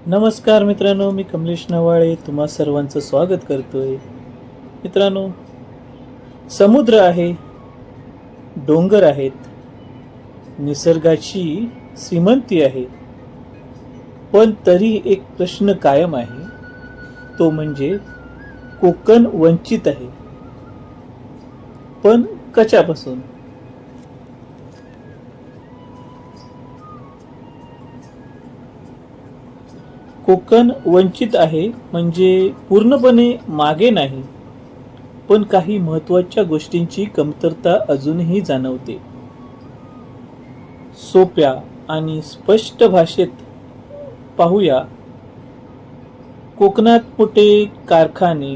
नमस्कार मित्रांनो, मी कमलेश नवाळे तुम्हा सर्वांचं स्वागत करतोय. मित्रांनो, समुद्र आहे, डोंगर आहेत, निसर्गाची श्रीमंती आहे, पण तरी एक प्रश्न कायम आहे. तो म्हणजे कोकण वंचित आहे, पण कशापासून? कोकण वंचित आहे म्हणजे पूर्णपणे मागे नाही, पण काही महत्त्वाच्या गोष्टींची कमतरता अजूनही जाणवते. सोप्या आणि स्पष्ट भाषेत पाहूया. कोकणात मोठे कारखाने,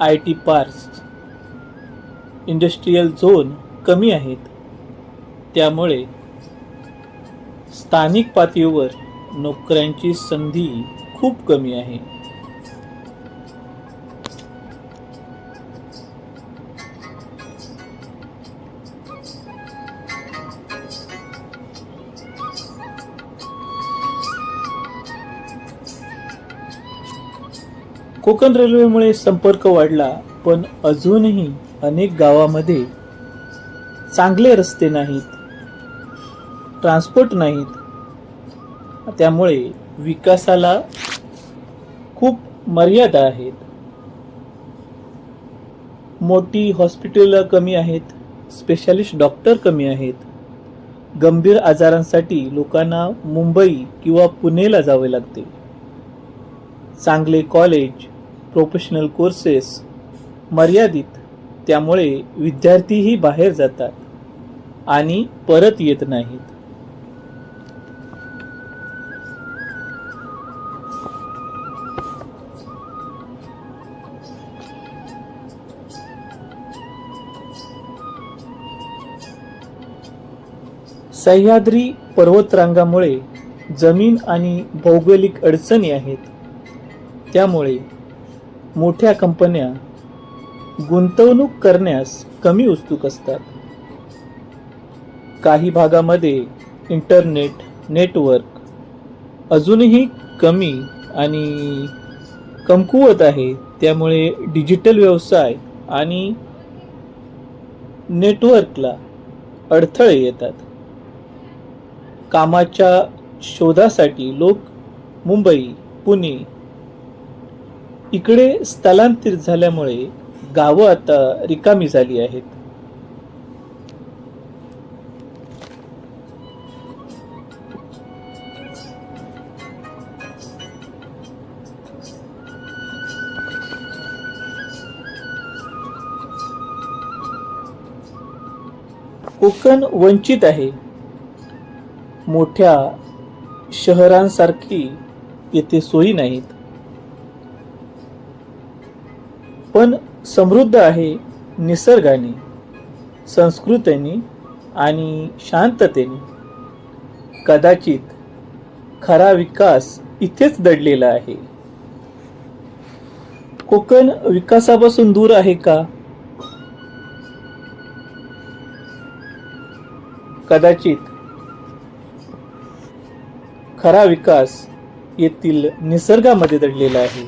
IT पार्क्स, इंडस्ट्रीयल झोन कमी आहेत. त्यामुळे स्थानिक पातळीवर नोकऱ्यांची संधी खूप कमी आहे. कोकण रेल्वेमुळे संपर्क वाढला, पण अजूनही अनेक गावामध्ये चांगले रस्ते नाहीत, ट्रान्सपोर्ट नाहीत. त्यामुळे विकासाला खूप मर्यादा आहेत. मोठी हॉस्पिटल कमी आहेत, स्पेशालिस्ट डॉक्टर कमी आहेत. गंभीर आजारांसाठी लोकांना मुंबई किंवा पुणेला जावे लागते. चांगले कॉलेज, प्रोफेशनल कोर्सेस मर्यादित. त्यामुळे विद्यार्थीही बाहेर जातात आणि परत येत नाहीत. सह्याद्री पर्वतरांगामुळे जमीन आणि भौगोलिक अडचणी आहेत. त्यामुळे मोठ्या कंपन्या गुंतवणूक करण्यास कमी उत्सुक असतात. काही भागामध्ये इंटरनेट नेटवर्क अजूनही कमी आणि कमकुवत आहे. त्यामुळे डिजिटल व्यवसाय आणि नेटवर्कला अडथळे येतात. कामाच्या शोधासाठी लोक मुंबई, पुणे इकडे स्थलांतरित झाल्यामुळे गावं आता रिकामी झाली आहेत. कोकण वंचित आहे. मोठ्या शहरांसारखी येथे सोयी नाहीत, पण समृद्ध आहे निसर्गाने, संस्कृतीने आणि शांततेने. कदाचित खरा विकास इथेच दडलेला आहे. कोकण विकासापासून दूर आहे का? कदाचित खरा विकास येथील निसर्गामध्ये दडलेला आहे.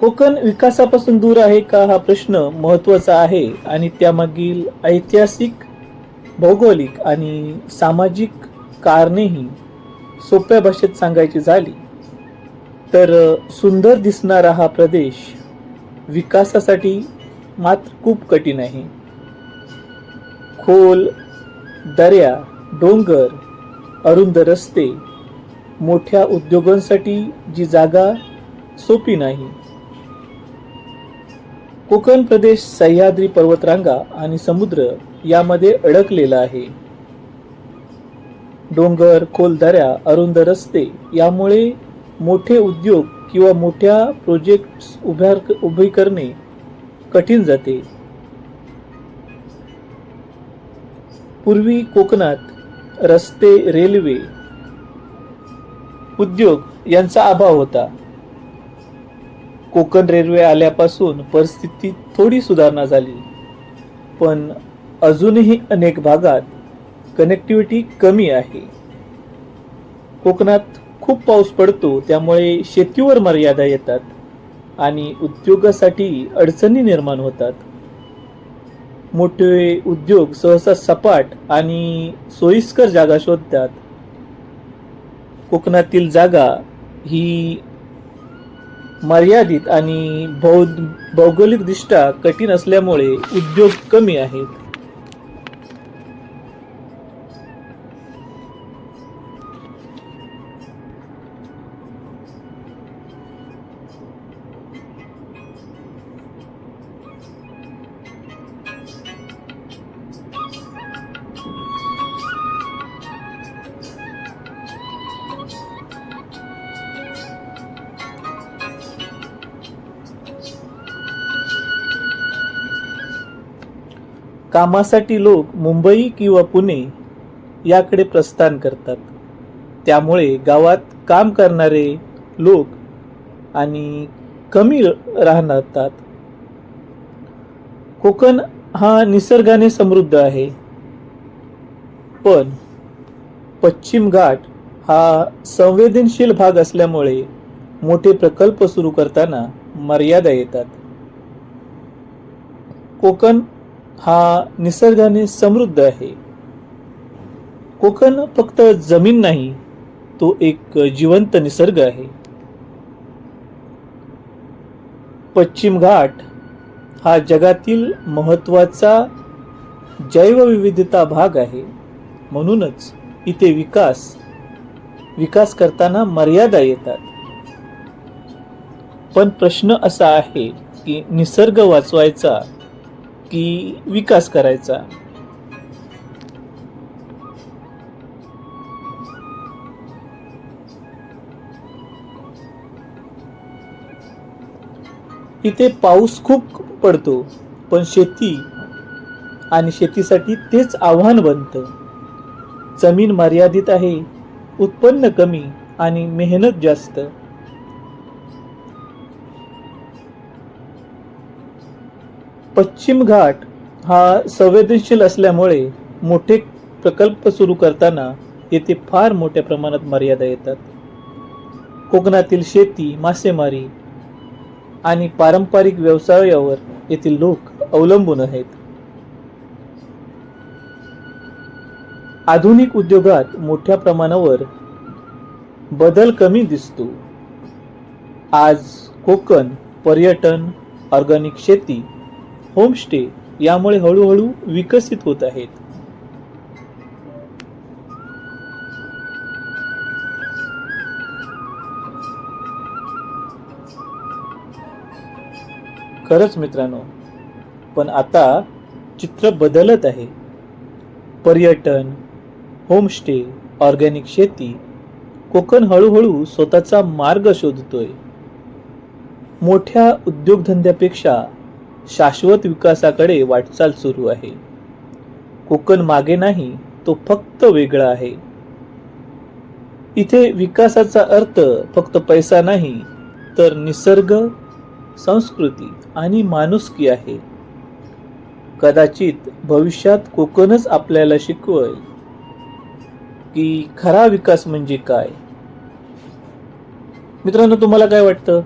कोकण विकासापासून दूर आहे का हा प्रश्न महत्त्वाचा आहे आणि त्यामागील ऐतिहासिक, भौगोलिक आणि सामाजिक कारणेही सोप्या भाषेत सांगायची झाली तर सुंदर दिसणारा हा प्रदेश विकासासाठी मात्र खूप कठीण आहे. खोल दऱ्या, डोंगर, अरुंद रस्ते, मोठ्या उद्योगांसाठी जी जागा सोपी नाही. कोकण प्रदेश सह्याद्री पर्वतरांगा आणि समुद्र यामध्ये अडकलेला आहे. डोंगर, खोल दऱ्या, अरुंद रस्ते यामुळे मोठे उद्योग किंवा मोठ्या प्रोजेक्ट्स उभे करणे कठीण जाते. पूर्वी कोकणात रस्ते, रेल्वे, उद्योग यांचा अभाव होता. कोकण रेल्वे आल्यापासून परिस्थितीत थोडी सुधारणा झाली, पण अजूनही अनेक भागात कनेक्टिव्हिटी कमी आहे. कोकणात खूप पाऊस पडतो त्यामुळे शेतीवर मर्यादा येतात आणि उद्योगासाठी अडचणी निर्माण होतात. मोठे उद्योग सहसा सपाट आणि सोयीस्कर जागा शोधतात. कोकणातील जागा ही मर्यादित आणि भौगोलिकदृष्ट्या कठीण असल्यामुळे उद्योग कमी आहेत. कामासाठी लोक मुंबई किंवा पुणे याकडे प्रस्थान करतात. त्यामुळे गावात काम करणारे लोक आणि कमी राहतात. कोकण हा निसर्गाने समृद्ध आहे, पण पश्चिम घाट हा संवेदनशील भाग असल्यामुळे मोठे प्रकल्प सुरू करताना मर्यादा येतात. कोकण हा निसर्गाने समृद्ध आहे. कोकण फक्त जमीन नाही, तो एक जिवंत निसर्ग आहे. पश्चिम घाट हा जगातील महत्त्वाचा जैवविविधता भाग आहे. म्हणूनच इथे विकास करताना मर्यादा येतात. पण प्रश्न असा आहे की निसर्ग वाचवायचा की विकास करायचा? इथे पाऊस खूप पडतो, पण शेतीसाठी तेच आव्हान बनतं. जमीन मर्यादित आहे, उत्पन्न कमी आणि मेहनत जास्त. पश्चिम घाट हा संवेदनशील असल्यामुळे मोठे प्रकल्प सुरू करताना येथे फार मोठ्या प्रमाणात मर्यादा येतात. कोकणातील शेती, मासेमारी आणि पारंपरिक व्यवसायावर येथील लोक अवलंबून आहेत. आधुनिक उद्योगात मोठ्या प्रमाणावर बदल कमी दिसतो. आज कोकण पर्यटन, ऑर्गॅनिक शेती, होमस्टे यामुळे हळूहळू विकसित होत आहेत. खरंच मित्रांनो, पण आता चित्र बदलत आहे. पर्यटन, होमस्टे, ऑर्गॅनिक शेती, कोकण हळूहळू स्वतःचा मार्ग शोधतोय. मोठ्या उद्योगधंद्यापेक्षा शाश्वत विकासाकडे वाटचाल सुरू आहे. कोकण मागे नाही, तो फक्त वेगळा आहे. इथे विकासाचा अर्थ फक्त पैसा नाही, तर निसर्ग, संस्कृती आणि माणुसकी आहे. कदाचित भविष्यात कोकणच आपल्याला शिकवेल की खरा विकास म्हणजे काय. मित्रांनो, तुम्हाला काय वाटतं?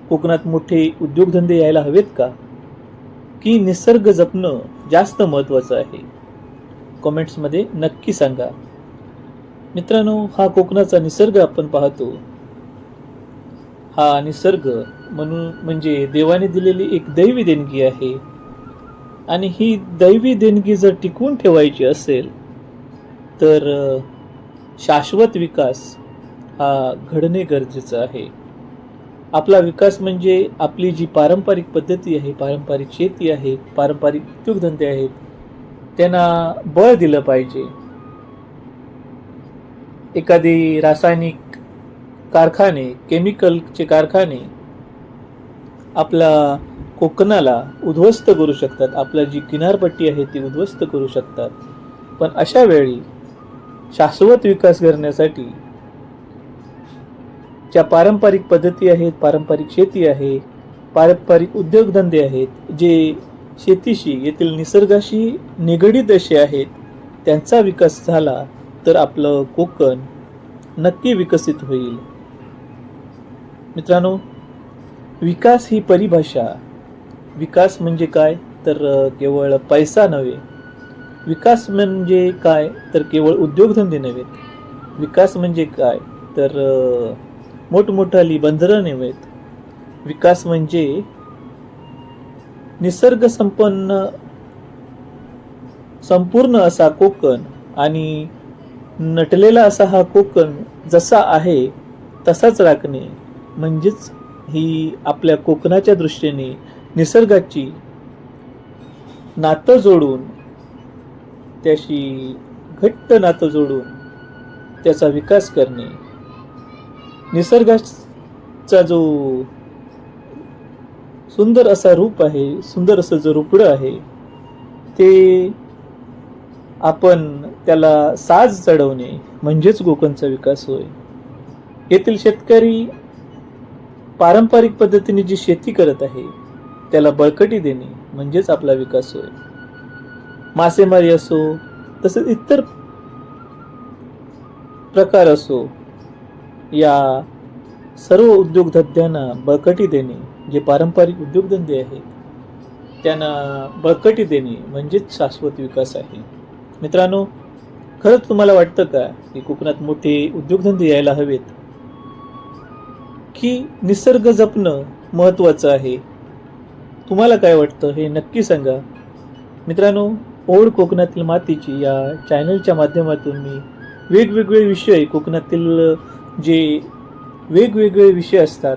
कोकणात मोठे उद्योगधंदे यायला हवेत का, की निसर्ग जपणं जास्त महत्त्वाचं आहे? कमेंट्स मध्ये नक्की सांगा. मित्रांनो, हा कोकणाचा निसर्ग आपण पाहतो. हा निसर्ग म्हणजे देवाने दिलेली एक दैवी देणगी आहे. आणि ही दैवी देणगी जर टिकवून ठेवायची असेल तर शाश्वत विकास हा घडणे गरजेचं आहे. आपला विकास म्हणजे आपली जी पारंपरिक पद्धती आहे, पारंपरिक शेती आहे, पारंपरिक उद्योगधंदे आहेत, त्यांना बळ दिलं पाहिजे. एखादी रासायनिक कारखाने, केमिकलचे कारखाने आपला कोकणाला उद्ध्वस्त करू शकतात. आपला जी किनारपट्टी आहे ती उद्ध्वस्त करू शकतात. पण अशा वेळी शाश्वत विकास करण्यासाठी ज्या पारंपरिक पद्धती आहेत, पारंपरिक शेती आहे, पारंपरिक उद्योगधंदे आहेत, जे शेतीशी, येथील निसर्गाशी निगडीत असे आहेत, त्यांचा विकास झाला तर आपलं कोकण नक्की विकसित होईल. मित्रांनो, विकास ही परिभाषा, विकास म्हणजे काय तर केवळ पैसा नव्हे. विकास म्हणजे काय तर केवळ उद्योगधंदे नव्हेत. विकास म्हणजे काय तर मोठमोठाली बंदरं नव्हेत. विकास म्हणजे निसर्ग संपूर्ण असा कोकण आणि नटलेला असा हा कोकण जसा आहे तसाच राखणे म्हणजेच ही आपल्या कोकणाच्या दृष्टीने निसर्गाची नातं जोडून, त्याशी घट्ट नातं जोडून त्याचा विकास करणे. निसर्गाचा जो सुंदर असा रूप आहे, सुंदर असं जो रूपडं आहे, ते आपण त्याला साज चढवणे म्हणजेच कोकणचा विकास होय. येथील शेतकरी पारंपरिक पद्धतीने जी शेती करत आहे त्याला बळकटी देणे म्हणजेच आपला विकास होय. मासेमारी असो तसेच इतर प्रकार असो, या सर्व उद्योगधंद्यांना बळकटी देणे, जे पारंपरिक उद्योगधंदे आहेत त्यांना बळकटी देणे म्हणजेच शाश्वत विकास आहे. मित्रांनो, खरंच तुम्हाला वाटतं का की कोकणात मोठे उद्योगधंदे यायला हवेत, की निसर्ग जपणं महत्त्वाचं आहे? तुम्हाला काय वाटतं हे नक्की सांगा. मित्रांनो, ओढ कोकणातील मातीची या चॅनलच्या माध्यमातून मी वेगवेगळे विषय, कोकणातील जे वेगवेगळे विषय असतात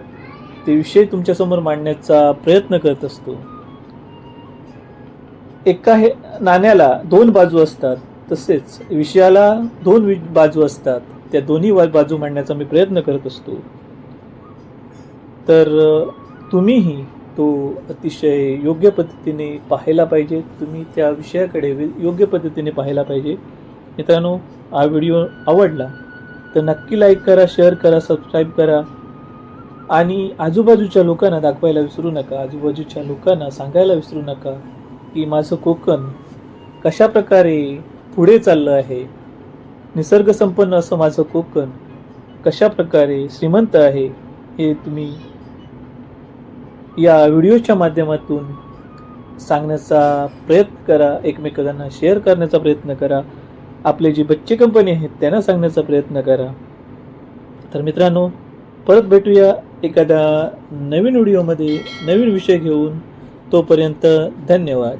ते विषय तुमच्यासमोर मांडण्याचा प्रयत्न करत असतो. एका हे नाण्याला दोन बाजू असतात, तसेच विषयाला दोन बाजू असतात. त्या दोन्ही बाजू मांडण्याचा मी प्रयत्न करत असतो. तर तुम्हीही तो अतिशय योग्य पद्धतीने पाहायला पाहिजे. तुम्ही त्या विषयाकडे योग्य पद्धतीने पाहायला पाहिजे. मित्रांनो, हा व्हिडिओ आवडला तर नक्की लाईक करा, शेअर करा, सबस्क्राईब करा आणि आजूबाजूच्या लोकांना दाखवायला विसरू नका. आजूबाजूच्या लोकांना सांगायला विसरू नका की माझं कोकण कशा प्रकारे पुढे चाललं आहे. निसर्गसंपन्न असं माझं कोकण कशा प्रकारे श्रीमंत आहे हे तुम्ही या व्हिडिओच्या माध्यमातून सांगण्याचा प्रयत्न करा. एकमेकांना शेअर करण्याचा प्रयत्न करा. आपले जी बच्चे कंपनी आहेत त्यांना सांगण्याचा प्रयत्न करा. तर मित्रांनो, परत भेटूया एखाद्या नवीन व्हिडिओमध्ये नवीन विषय घेऊन. तोपर्यंत धन्यवाद.